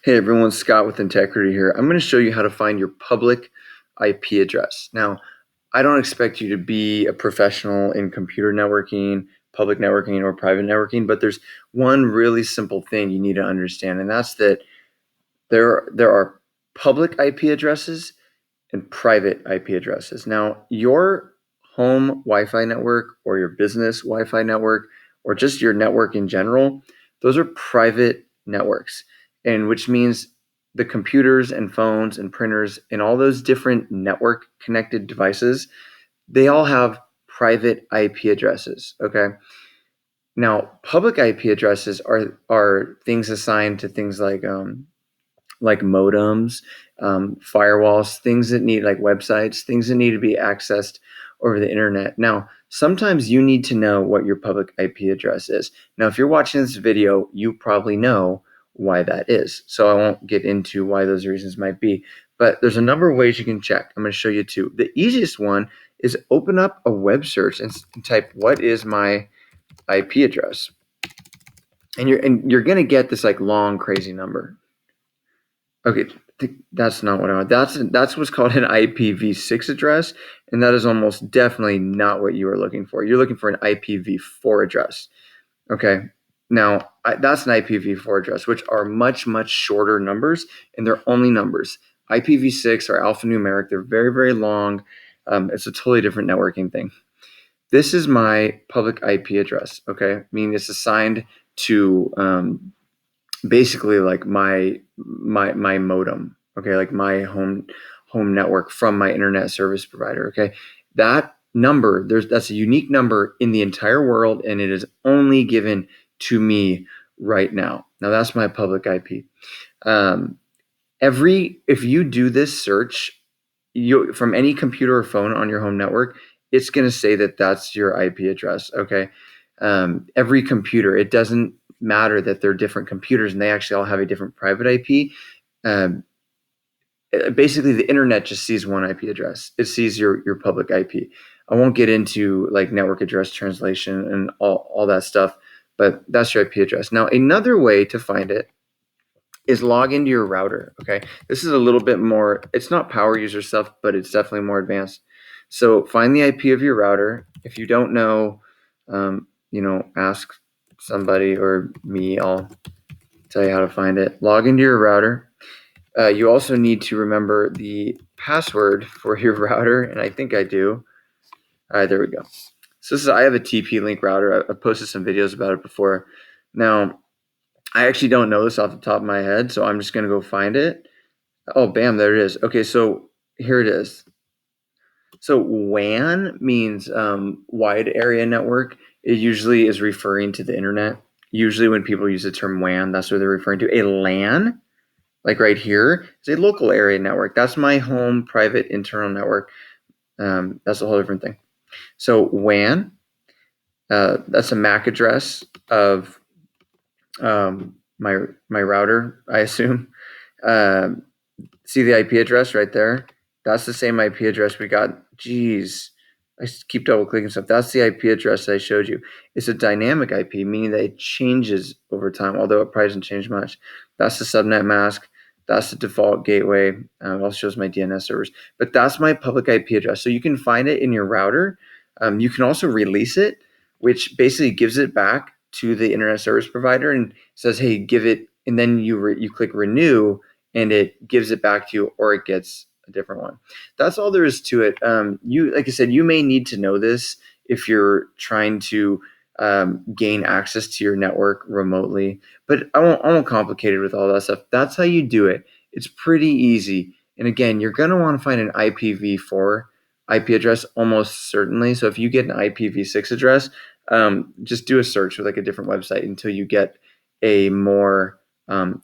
Hey everyone, Scott with Integrity here. I'm going to show you how to find your public IP address. Now, I don't expect you to be a professional in computer networking, public networking, or private networking, but there's one really simple thing you need to understand, and that's that there are public IP addresses and private IP addresses. Now, your home Wi-Fi network or your business Wi-Fi network or just your network in general, those are private networks, and which means the computers and phones and printers and all those different network connected devices, they all have private IP addresses, okay? Now, public IP addresses are things assigned to things like modems, firewalls, things that need like websites, things that need to be accessed over the internet. Now, sometimes you need to know what your public IP address is. Now, if you're watching this video, you probably know why that is. So I won't get into why those reasons might be, but there's a number of ways you can check. I'm going to show you two. The easiest one is open up a web search and type, what is my IP address? And you're going to get this like long, crazy number. Okay, that's not what I want. That's what's called an IPv6 address, and that is almost definitely not what you are looking for. You're looking for an IPv4 address. Okay, now that's an IPv4 address, which are much, much shorter numbers, and they're only numbers. IPv6 are alphanumeric. They're very, very long. It's a totally different networking thing. This is my public IP address, okay? Meaning it's assigned to basically like my modem, okay, like my home network from my internet service provider, okay. That number, that's a unique number in the entire world, and it is only given to me right now. Now that's my public IP. If you do this search, from any computer or phone on your home network, it's going to say that that's your IP address, okay. Every computer, it doesn't matter that they're different computers and they actually all have a different private IP. Basically, the internet just sees one IP address. It sees your public IP. I won't get into like network address translation and all that stuff, but that's your IP address. Now, another way to find it is log into your router, okay? This is a little bit more, it's not power user stuff, but it's definitely more advanced. So find the IP of your router. If you don't know, ask somebody or me, I'll tell you how to find it. Log into your router. You also need to remember the password for your router, and I think I do. All right, there we go. So I have a TP-Link router. I've posted some videos about it before. Now, I actually don't know this off the top of my head, so I'm just going to go find it. Oh, bam, there it is. Okay, so here it is. So WAN means wide area network. It usually is referring to the internet. Usually when people use the term WAN, that's what they're referring to. A LAN, like right here, is a local area network. That's my home private internal network. That's a whole different thing. So WAN, that's a MAC address of my router, I assume. See the IP address right there? That's the same IP address we got. Geez, I keep double clicking stuff. That's the IP address I showed you. It's a dynamic IP, meaning that it changes over time, although it probably doesn't change much. That's the subnet mask. That's the default gateway. It also shows my DNS servers. But that's my public IP address. So you can find it in your router. You can also release it, which basically gives it back to the internet service provider and says, hey, give it, and then you click renew, and it gives it back to you, or it gets a different one. That's all there is to it. Like I said, you may need to know this if you're trying to gain access to your network remotely, but I won't complicate it with all that stuff. That's how you do it. It's pretty easy. And again, you're going to want to find an IPv4 IP address almost certainly. So if you get an IPv6 address, just do a search with like a different website until you get a more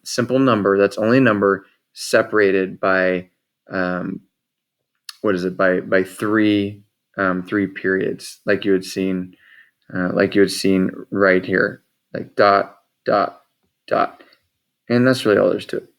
simple number. That's only a number separated by by three periods, like you had seen right here, like dot dot dot, and that's really all there's to it.